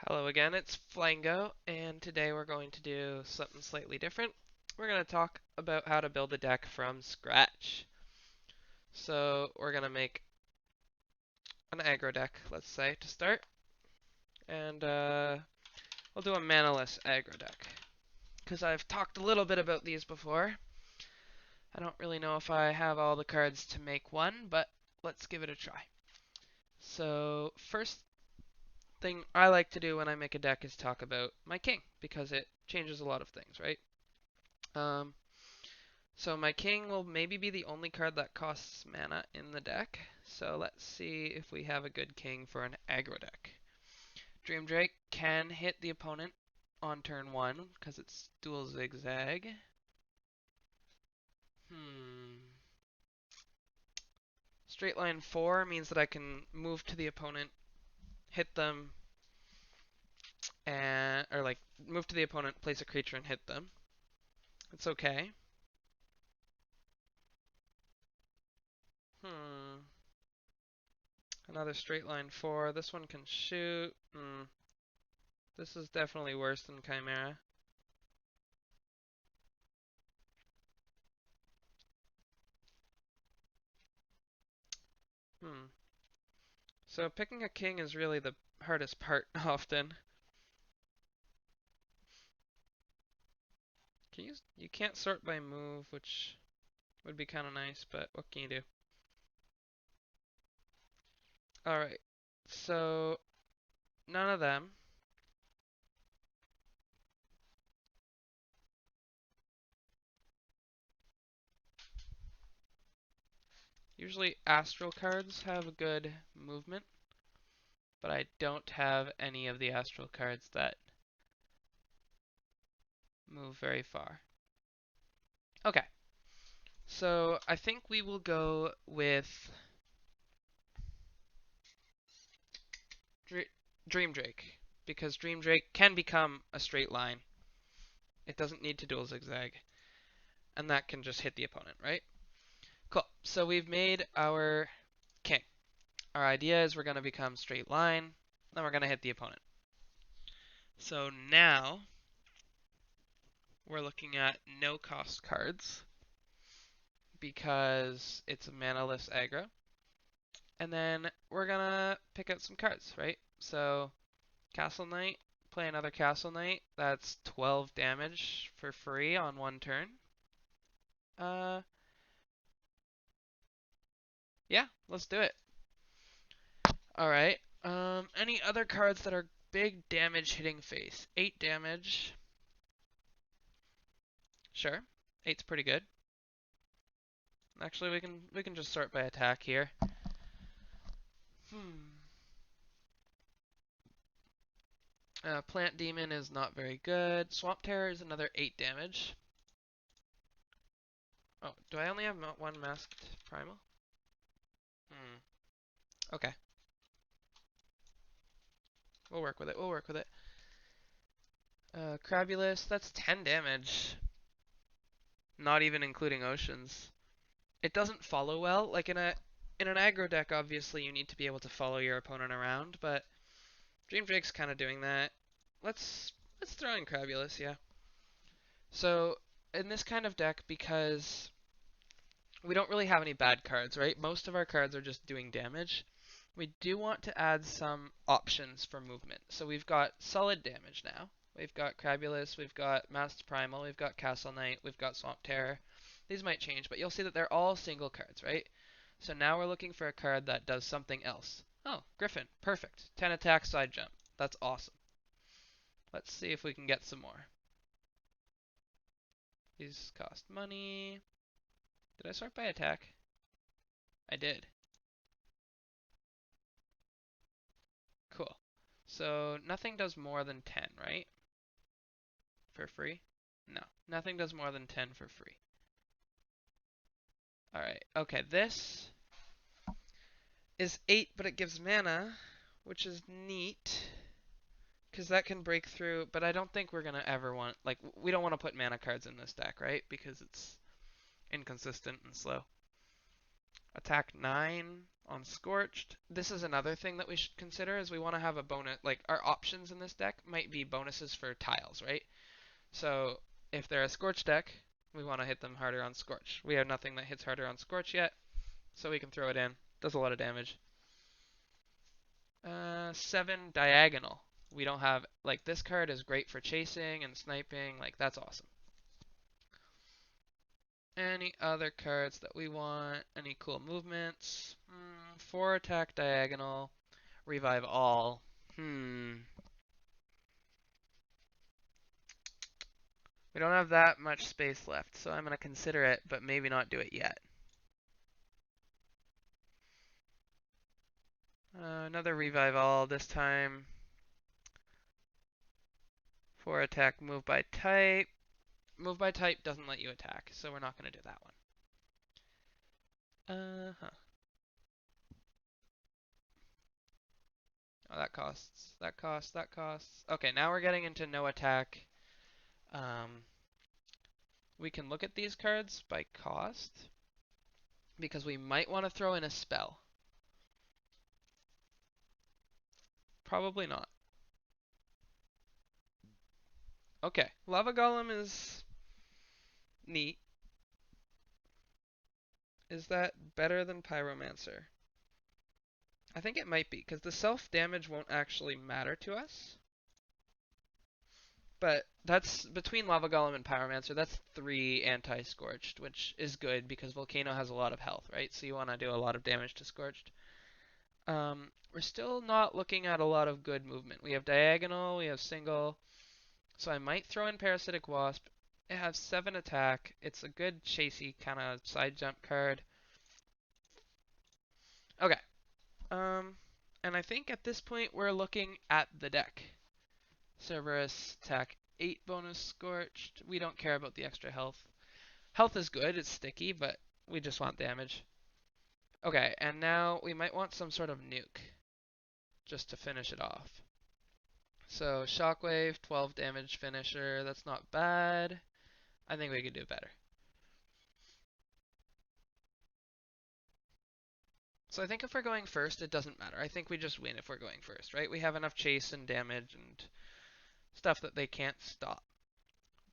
Hello again, it's Flango, and today we're going to do something slightly different. We're going to talk about how to build a deck from scratch. So we're going to make an aggro deck, let's say, to start. And we'll do a manaless aggro deck. Because I've talked a little bit about these before. I don't really know if I have all the cards to make one, but let's give it a try. So first thing I like to do when I make a deck is talk about my king, because it changes a lot of things, right? Um, So my king will maybe be the only card that costs mana in the deck. So let's see if we have a good king for an aggro deck. Dream Drake can hit the opponent on turn 1 because it's dual zigzag. Straight line 4 means that I can move to the opponent, hit them, and or like move to the opponent, place a creature, and hit them. It's okay. Another straight line 4. This one can shoot. This is definitely worse than Chimera. So picking a king is really the hardest part often. You can't sort by move, which would be kind of nice, but what can you do? Alright, so none of them. Usually astral cards have good movement, but I don't have any of the astral cards that move very far. Okay, so I think we will go with Dream Drake, because Dream Drake can become a straight line. It doesn't need to dual zigzag, and that can just hit the opponent, right? Cool. So we've made our king. Our idea is we're going to become straight line, then we're going to hit the opponent. So now we're looking at no cost cards because it's a manaless aggro. And then we're going to pick out some cards, right? So Castle Knight, play another Castle Knight. That's 12 damage for free on one turn. Yeah, let's do it. Alright. Any other cards that are big damage hitting face? 8 damage. Sure. 8's pretty good. Actually, we can just sort by attack here. Plant Demon is not very good. Swamp Terror is another 8 damage. Oh, do I only have one Masked Primal? Okay. We'll work with it. We'll work with it. Crabulus, that's 10 damage. Not even including Oceans. It doesn't follow well. Like in an aggro deck, obviously you need to be able to follow your opponent around, but Dream Drake's kind of doing that. Let's throw in Crabulus, yeah. So in this kind of deck, because we don't really have any bad cards, right? Most of our cards are just doing damage. We do want to add some options for movement. So we've got solid damage now. We've got Crabulus, we've got Masked Primal, we've got Castle Knight, we've got Swamp Terror. These might change, but you'll see that they're all single cards, right? So now we're looking for a card that does something else. Oh, Griffin. Perfect. 10 attack, side jump. That's awesome. Let's see if we can get some more. These cost money. Did I sort by attack? I did. Cool. So nothing does more than 10, right? For free? No. Nothing does more than 10 for free. Alright. Okay, this is 8, but it gives mana, which is neat. Because that can break through, but I don't think we're going to ever want, like, we don't want to put mana cards in this deck, right? Because it's inconsistent and slow. Attack 9. on Scorched. This is another thing that we should consider is we want to have a bonus, like our options in this deck might be bonuses for tiles, right? So if they're a Scorch deck, we want to hit them harder on Scorch. We have nothing that hits harder on Scorch yet, so we can throw it in. Does a lot of damage. 7 diagonal. We don't have, like, this card is great for chasing and sniping, like, that's awesome. Any other cards that we want? Any cool movements? 4 attack diagonal. Revive all. We don't have that much space left, so I'm going to consider it, but maybe not do it yet. Another revive all, this time 4 attack, move by type. Move by type doesn't let you attack, so we're not going to do that one. Uh-huh. Oh, that costs, that costs, that costs. Okay, now we're getting into no attack. We can look at these cards by cost, because we might want to throw in a spell. Probably not. Okay, Lava Golem is neat. Is that better than Pyromancer? I think it might be, because the self-damage won't actually matter to us. But that's between Lava Golem and Pyromancer, that's 3 anti-Scorched, which is good because Volcano has a lot of health, right? So you want to do a lot of damage to Scorched. We're still not looking at a lot of good movement. We have Diagonal, we have Single, so I might throw in Parasitic Wasp. It has 7 attack. It's a good chasey kind of side jump card. Okay. And I think at this point we're looking at the deck. Cerberus attack 8 bonus Scorched. We don't care about the extra health. Health is good, it's sticky, but we just want damage. Okay, and now we might want some sort of nuke just to finish it off. So Shockwave, 12 damage finisher, that's not bad. I think we could do better. So I think if we're going first, it doesn't matter. I think we just win if we're going first, right? We have enough chase and damage and stuff that they can't stop.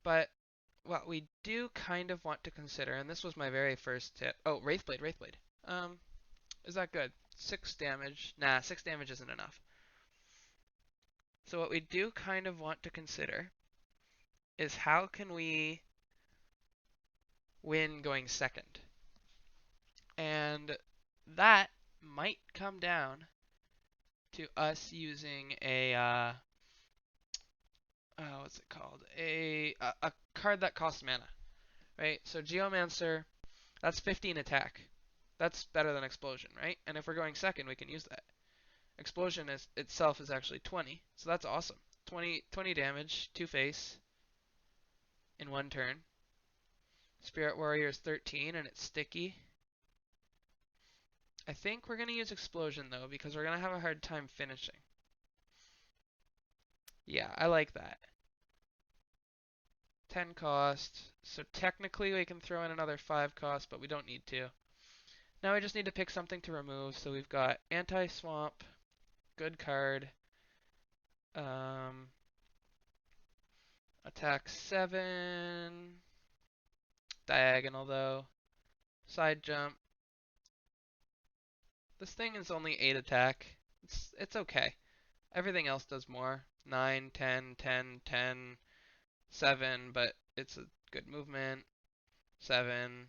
But what we do kind of want to consider, and this was my very first tip. Oh, Wraithblade, Wraithblade. Is that good? 6 damage. Nah, 6 damage isn't enough. So what we do kind of want to consider is how can we win going second? And that might come down to us using a what's it called? A card that costs mana, right? So Geomancer, that's 15 attack. That's better than Explosion, right? And if we're going second, we can use that. Explosion itself is actually 20, so that's awesome. 20 damage, 2 face in 1 turn. Spirit Warrior is 13 and it's sticky. I think we're going to use Explosion though because we're going to have a hard time finishing. Yeah, I like that. 10 cost, so technically we can throw in another 5 cost, but we don't need to. Now we just need to pick something to remove, so we've got Anti-Swamp, good card. Attack 7, diagonal though. Side jump. This thing is only 8 attack. It's okay. Everything else does more. 9, 10, 10, 10, 7, but it's a good movement. 7,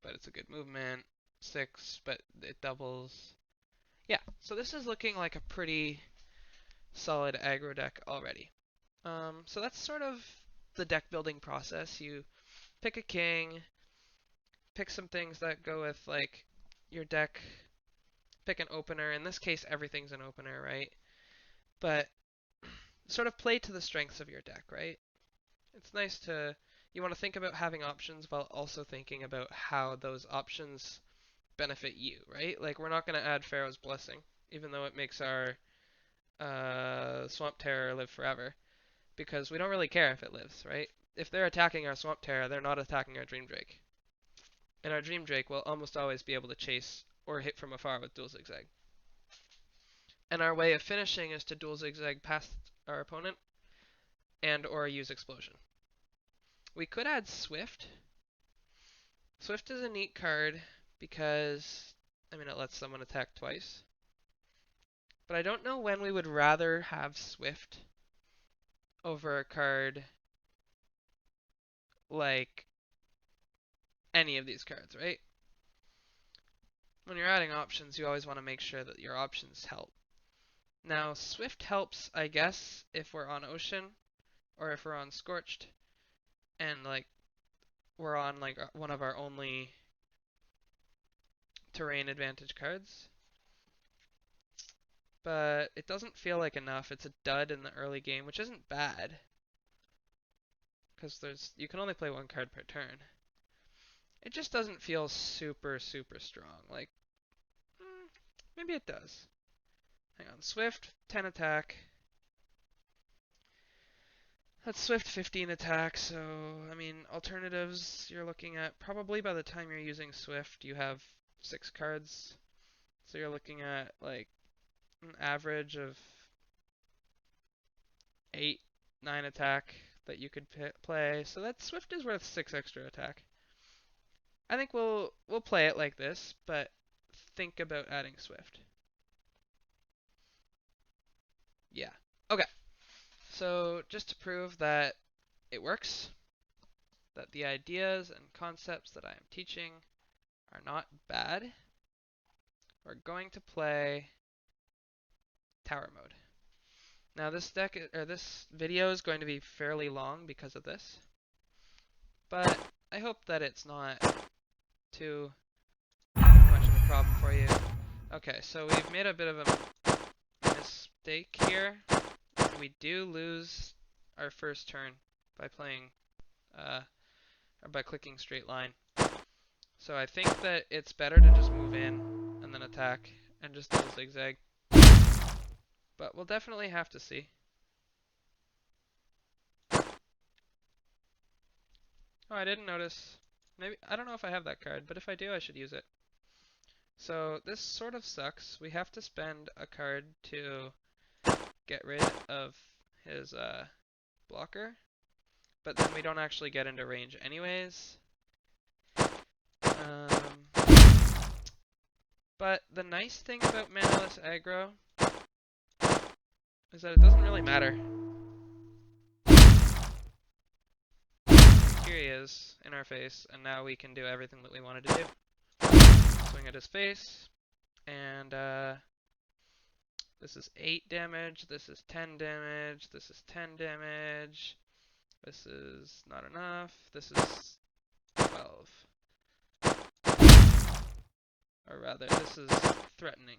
but it's a good movement. 6, but it doubles. Yeah, so this is looking like a pretty solid aggro deck already. So that's sort of the deck building process. You pick a king, pick some things that go with like your deck, pick an opener. In this case, everything's an opener, right? But sort of play to the strengths of your deck, right? It's nice to, you want to think about having options while also thinking about how those options benefit you, right? Like, we're not going to add Pharaoh's Blessing, even though it makes our Swamp Terror live forever, because we don't really care if it lives, right? If they're attacking our Swamp Terror, they're not attacking our Dream Drake. And our Dream Drake will almost always be able to chase or hit from afar with dual zigzag. And our way of finishing is to dual zigzag past our opponent and or use explosion. We could add Swift. Swift is a neat card because, I mean, it lets someone attack twice. But I don't know when we would rather have Swift over a card like any of these cards, right? When you're adding options, you always want to make sure that your options help. Now, Swift helps, I guess, if we're on Ocean or if we're on Scorched and like we're on like one of our only terrain advantage cards. But it doesn't feel like enough. It's a dud in the early game, which isn't bad, because you can only play one card per turn. It just doesn't feel super strong. Like, maybe it does. Hang on, Swift 10 attack. That's Swift 15 attack. So I mean, alternatives you're looking at probably by the time you're using Swift, you have 6 cards. So you're looking at like an average of 8, 9 attack that you could play. So that Swift is worth 6 extra attack. I think we'll play it like this, but think about adding Swift. Yeah. Okay. So just to prove that it works, that the ideas and concepts that I am teaching are not bad, we're going to play Tower Mode. Now this video is going to be fairly long because of this, but I hope that it's not too much of a problem for you. Okay, so we've made a bit of a mistake here. We do lose our first turn by playing, or by clicking straight line. So I think that it's better to just move in and then attack and just do zigzag. But we'll definitely have to see. Oh, I didn't notice. Maybe, I don't know if I have that card, but if I do, I should use it. So this sort of sucks. We have to spend a card to get rid of his blocker, but then we don't actually get into range anyways. But the nice thing about manaless aggro is that it doesn't really matter. Here he is in our face, and now we can do everything that we wanted to do. Swing at his face, and this is 8 damage, this is 10 damage, this is 10 damage, this is not enough, this is 12. Or rather, this is threatening.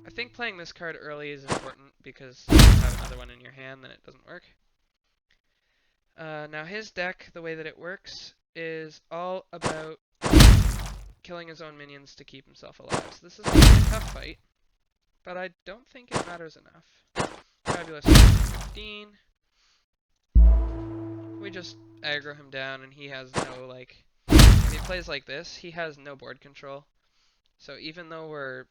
I think playing this card early is important because if you have another one in your hand, then it doesn't work. Now his deck, the way that it works, is all about killing his own minions to keep himself alive. So this is going to be a tough fight, but I don't think it matters enough. Fabulous 15. We just aggro him down and he has no, like, if he plays like this, he has no board control. So even though we're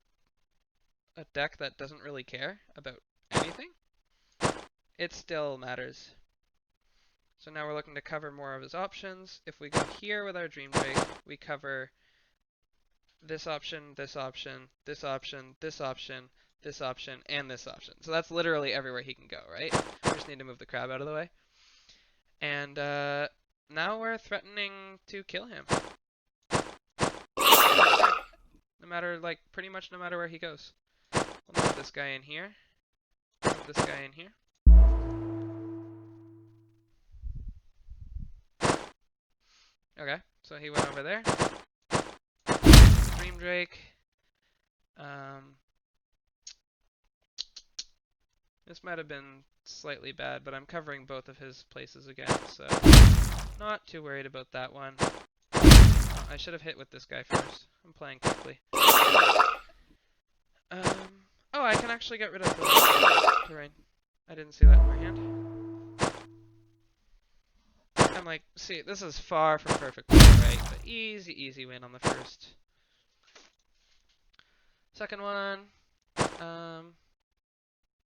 a deck that doesn't really care about anything, it still matters. So now we're looking to cover more of his options. If we go here with our Dream Drake, we cover this option, this option, this option, this option, this option, and this option. So that's literally everywhere he can go, right? We just need to move the crab out of the way. And now we're threatening to kill him. No matter, like, pretty much no matter where he goes. We'll move this guy in here. Move this guy in here. Okay, so he went over there. Dream Drake. This might have been slightly bad, but I'm covering both of his places again, so not too worried about that one. Oh, I should have hit with this guy first. I'm playing quickly. Oh, I can actually get rid of the terrain. I didn't see that in my hand. I'm like, see, this is far from perfect play, right? But easy win on the first. Second one, um,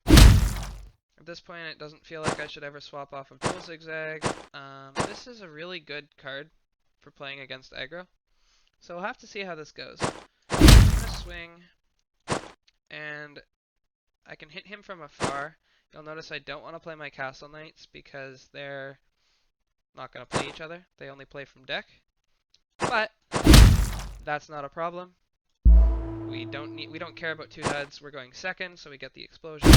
at this point it doesn't feel like I should ever swap off of Dual Zigzag. This is a really good card for playing against aggro, so we'll have to see how this goes. I'm gonna swing, and I can hit him from afar. You'll notice I don't want to play my Castle Knights because they're not going to play each other. They only play from deck. But that's not a problem. We don't care about two duds. We're going second, so we get the explosion.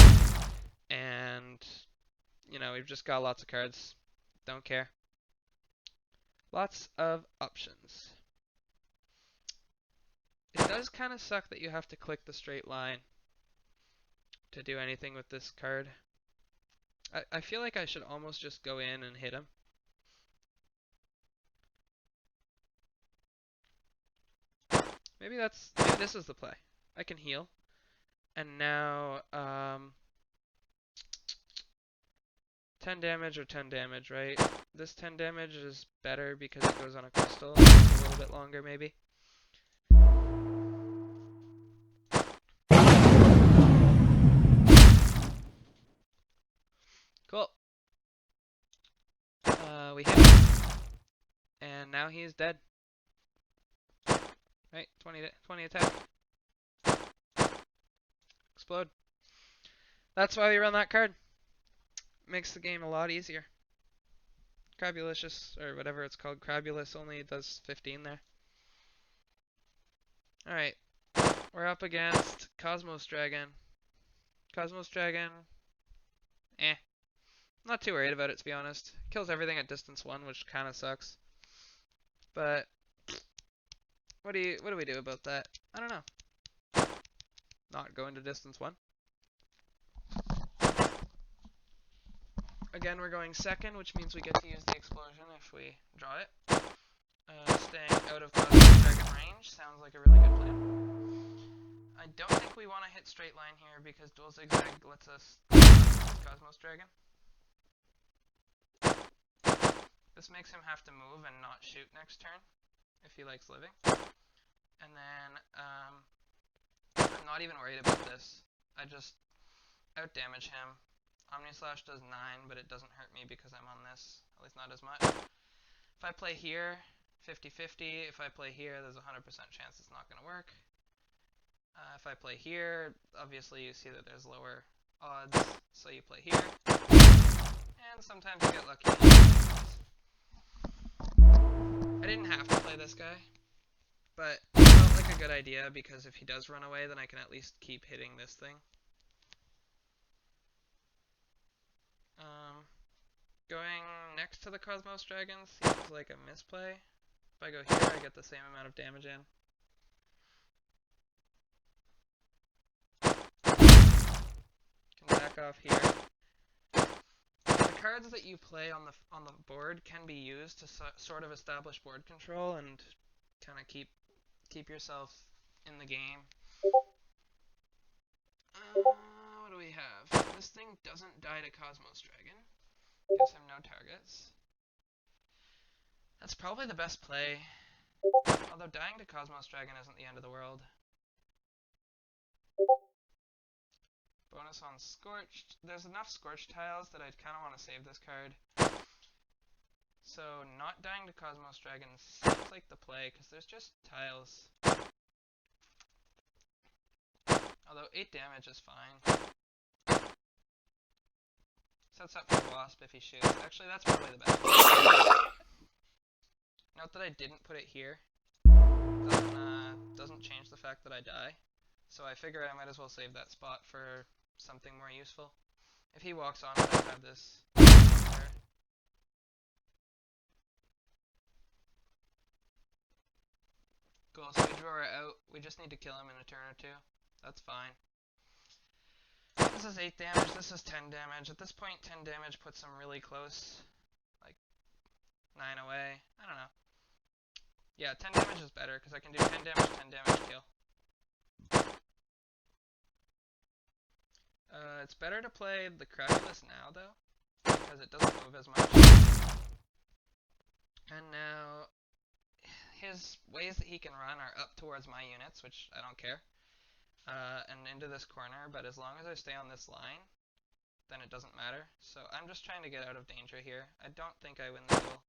And you know, we've just got lots of cards. Don't care. Lots of options. It does kind of suck that you have to click the straight line to do anything with this card. I feel like I should almost just go in and hit him. Maybe this is the play. I can heal. And now 10 damage or 10 damage, right? This 10 damage is better because it goes on a crystal. It's a little bit longer maybe. Cool. We hit him. And now he is dead. Right? 20 attack. Explode. That's why we run that card. Makes the game a lot easier. Crabulicious, or whatever it's called, Crabulous only does 15 there. Alright. We're up against Cosmos Dragon. Cosmos Dragon. Not too worried about it, to be honest. Kills everything at distance 1, which kind of sucks. But what do we do about that? I don't know. Not go into distance 1. Again, we're going second, which means we get to use the explosion if we draw it. Staying out of Cosmos Dragon range sounds like a really good plan. I don't think we want to hit straight line here because Dual Zigzag lets us Cosmos Dragon. This makes him have to move and not shoot next turn if he likes living. And then I'm not even worried about this. I just outdamage him. Omnislash does 9, but it doesn't hurt me because I'm on this. At least not as much. If I play here, 50-50. If I play here, there's a 100% chance it's not going to work. If I play here, obviously you see that there's lower odds, so you play here. And sometimes you get lucky. I didn't have to play this guy, but it felt like a good idea because if he does run away, then I can at least keep hitting this thing. Going next to the Cosmos Dragon seems like a misplay. If I go here, I get the same amount of damage in. Can back off here. The cards that you play on the board can be used to sort of establish board control and kind of keep yourself in the game. What do we have? This thing doesn't die to Cosmos Dragon. Gives him no targets. That's probably the best play. Although dying to Cosmos Dragon isn't the end of the world. Bonus on Scorched. There's enough Scorched tiles that I'd kind of want to save this card. So not dying to Cosmos Dragon seems like the play, because there's just tiles. Although 8 damage is fine. Sets up for Wasp if he shoots. Actually, that's probably the best. Note that I didn't put it here. Doesn't change the fact that I die. So I figure I might as well save that spot for something more useful. If he walks on it, I have this there. Cool, so we draw her out. We just need to kill him in a turn or two. That's fine. This is 8 damage, this is 10 damage. At this point, 10 damage puts him really close. Like, 9 away. I don't know. Yeah, 10 damage is better, because I can do 10 damage, kill. It's better to play the Crabulous now, though, because it doesn't move as much. And now, his ways that he can run are up towards my units, which I don't care. and into this corner, but as long as I stay on this line, then it doesn't matter. So I'm just trying to get out of danger here. I don't think I win the duel.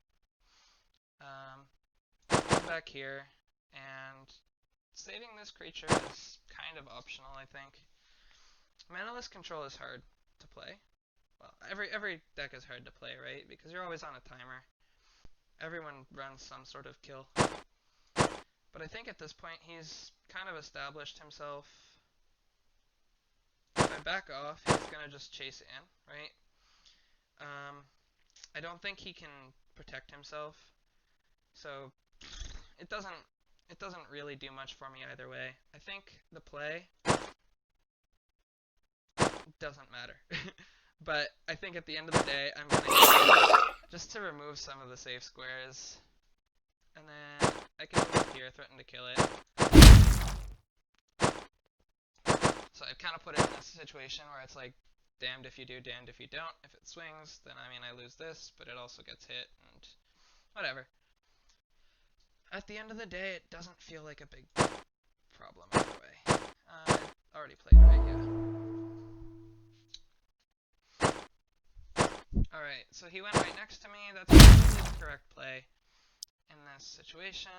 Come back here, and saving this creature is kind of optional, I think. Manaless control is hard to play. Well, every deck is hard to play, right? Because you're always on a timer. Everyone runs some sort of kill. But I think at this point he's kind of established himself. If I back off, he's gonna just chase in, right? I don't think he can protect himself, so it doesn't really do much for me either way. I think the play doesn't matter. But I think at the end of the day, I'm gonna just to remove some of the safe squares, and then I can move here, threaten to kill it. So I've kind of put it in this situation where it's like, damned if you do, damned if you don't. If it swings, then I mean I lose this, but it also gets hit, and whatever. At the end of the day, it doesn't feel like a big problem either way. I already played, right? Yeah. Alright, so he went right next to me. That's probably the correct play in this situation.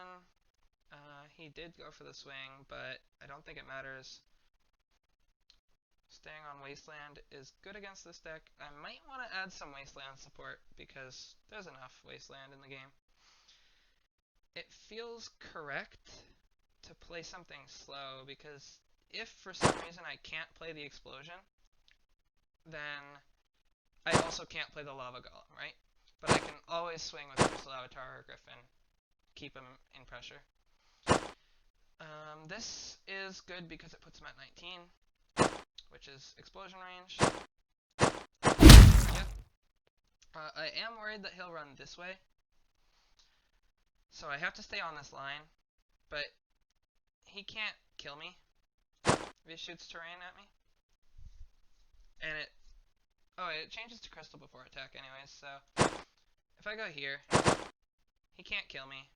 He did go for the swing, but I don't think it matters. Staying on Wasteland is good against this deck. I might want to add some Wasteland support because there's enough Wasteland in the game. It feels correct to play something slow because if for some reason I can't play the Explosion, then I also can't play the Lava Golem, right? But I can always swing with Crystal Avatar or Griffin, keep him in pressure. This is good because it puts him at 19, which is explosion range. Yep. I am worried that he'll run this way, so I have to stay on this line, but he can't kill me if he shoots terrain at me. And it changes to crystal before attack anyways, so if I go here, he can't kill me.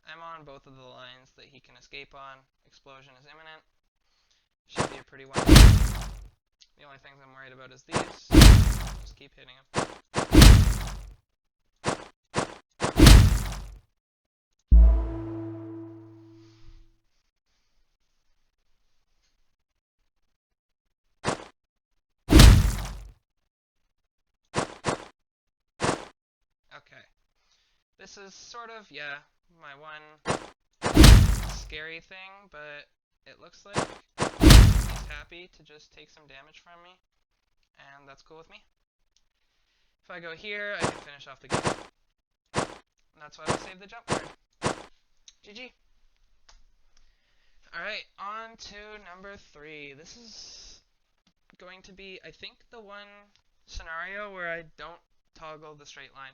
I'm on both of the lines that he can escape on. Explosion is imminent. Should be a pretty one. The only things I'm worried about is these. Just keep hitting him. Okay. This is sort of, yeah, my one scary thing, but it looks like he's happy to just take some damage from me, and that's cool with me. If I go here, I can finish off the game. And that's why we save the jump card. GG. Alright, on to number 3. This is going to be, I think, the one scenario where I don't toggle the straight line.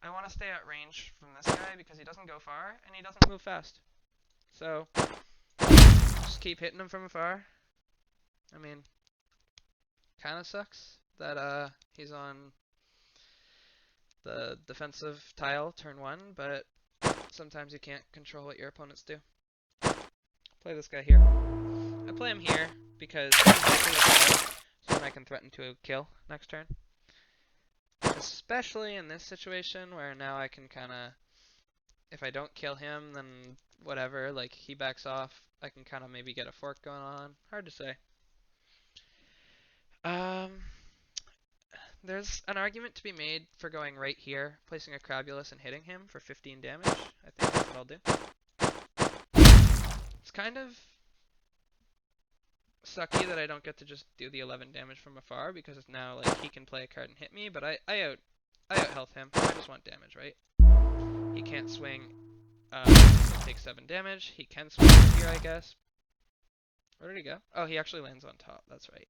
I want to stay at range from this guy because he doesn't go far and he doesn't move fast. So, just keep hitting him from afar. I mean, kind of sucks that he's on the defensive tile turn 1, but sometimes you can't control what your opponents do. Play this guy here. I play him here because he's likely to play, so then I can threaten to kill next turn. Especially in this situation where now I can kind of, if I don't kill him, then whatever, like he backs off, I can kind of maybe get a fork going on. Hard to say. There's an argument to be made for going right here, placing a Crabulus and hitting him for 15 damage. I think that's what I'll do. It's kind of sucky that I don't get to just do the 11 damage from afar because it's now like he can play a card and hit me, but I out health him. I just want damage, right? He can't swing. He'll take 7 damage. He can swing over here, I guess. Where did he go? Oh, he actually lands on top. That's right.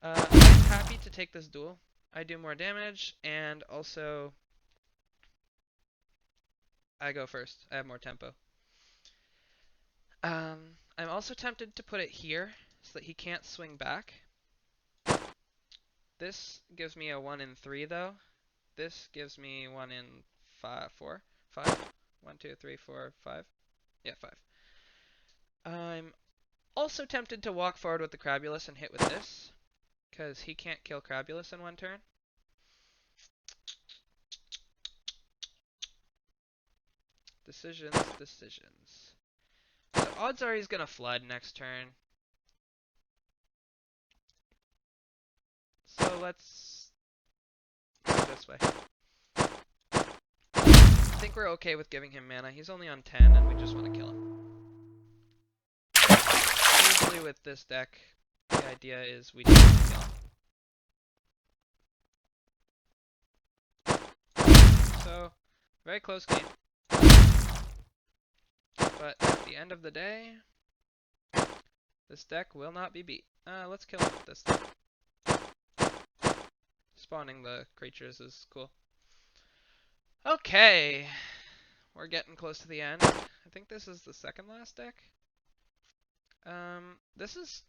I'm happy to take this duel. I do more damage, and also I go first. I have more tempo. I'm also tempted to put it here so that he can't swing back. This gives me a 1 in 3 though. This gives me 1 in 4. 5. 1, 2, 3, 4, 5. Yeah, 5. I'm Also tempted to walk forward with the Crabulus and hit with this, because he can't kill Crabulus in one turn. Decisions, decisions. So odds are he's gonna flood next turn. So let's go this way. I think we're okay with giving him mana. He's only on 10 and we just want to kill him. Usually with this deck, the idea is we just want to kill him. So, very close game. But at the end of the day, this deck will not be beat. Let's kill him with this thing. Spawning the creatures is cool. Okay, we're getting close to the end. I think this is the second last deck. This is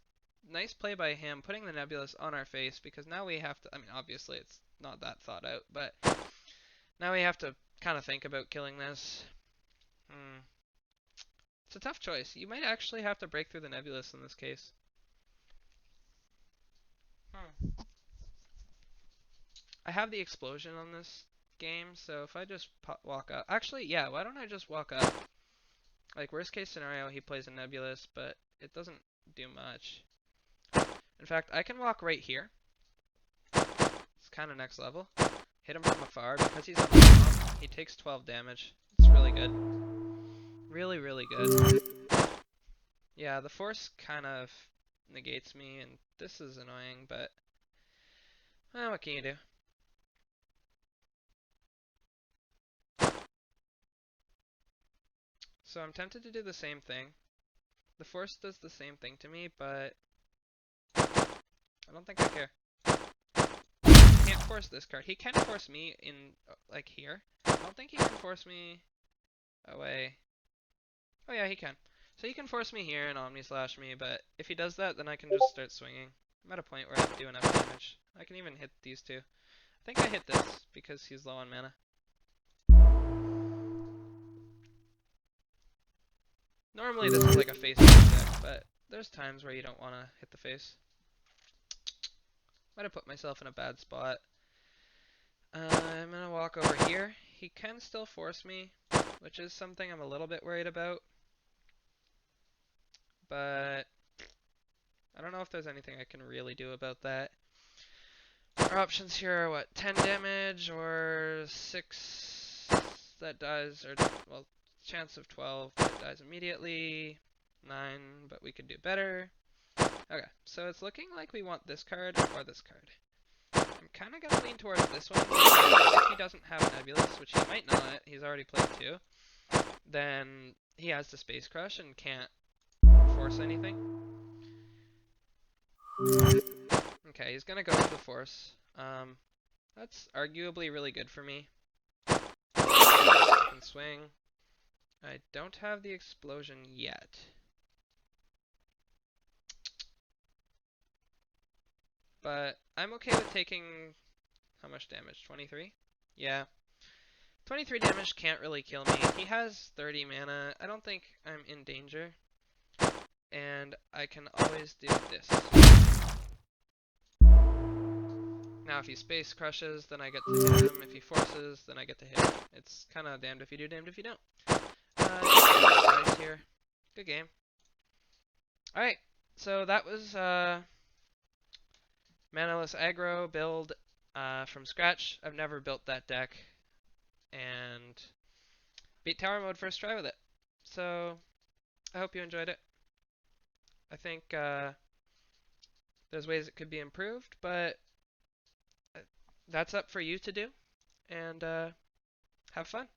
nice play by him, putting the Nebulous on our face, because now we have to, I mean, obviously it's not that thought out, but now we have to kind of think about killing this. It's a tough choice. You might actually have to break through the Nebulous in this case. I have the explosion on this game, so if I just walk up, actually, yeah, why don't I just walk up? Like, worst case scenario, he plays a Nebulous, but it doesn't do much. In fact, I can walk right here. It's kind of next level. Hit him from afar. Because he's on the top, he takes 12 damage. It's really good. Really, really good. Yeah, the force kind of negates me, and this is annoying, but what can you do? So I'm tempted to do the same thing. The force does the same thing to me, but I don't think I care. He can't force this card. He can force me in, like, here. I don't think he can force me away. Oh yeah, he can. So he can force me here and Omni Slash me, but if he does that, then I can just start swinging. I'm at a point where I can do enough damage. I can even hit these two. I think I hit this because he's low on mana. Normally this is like a face deck, but there's times where you don't want to hit the face. Might have put myself in a bad spot. I'm gonna walk over here. He can still force me, which is something I'm a little bit worried about. But I don't know if there's anything I can really do about that. Our options here are what? 10 damage or 6 that dies, or, well, chance of 12 that dies immediately. 9, but we could do better. Okay, so it's looking like we want this card or this card. I'm kind of going to lean towards this one, because if he doesn't have Nebulous, which he might not, he's already played 2, then he has the Space Crush and can't force anything. Okay, he's going to go for the force. That's arguably really good for me. I can swing. I don't have the explosion yet. But I'm okay with taking how much damage? 23? Yeah. 23 damage can't really kill me. He has 30 mana. I don't think I'm in danger. And I can always do this. Now if he space crushes, then I get to hit him. If he forces, then I get to hit him. It's kind of damned if you do, damned if you don't. Guys here. Good game. Alright, so that was manaless aggro build from scratch. I've never built that deck, and beat tower mode first try with it. So I hope you enjoyed it. I think there's ways it could be improved, but that's up for you to do, and have fun.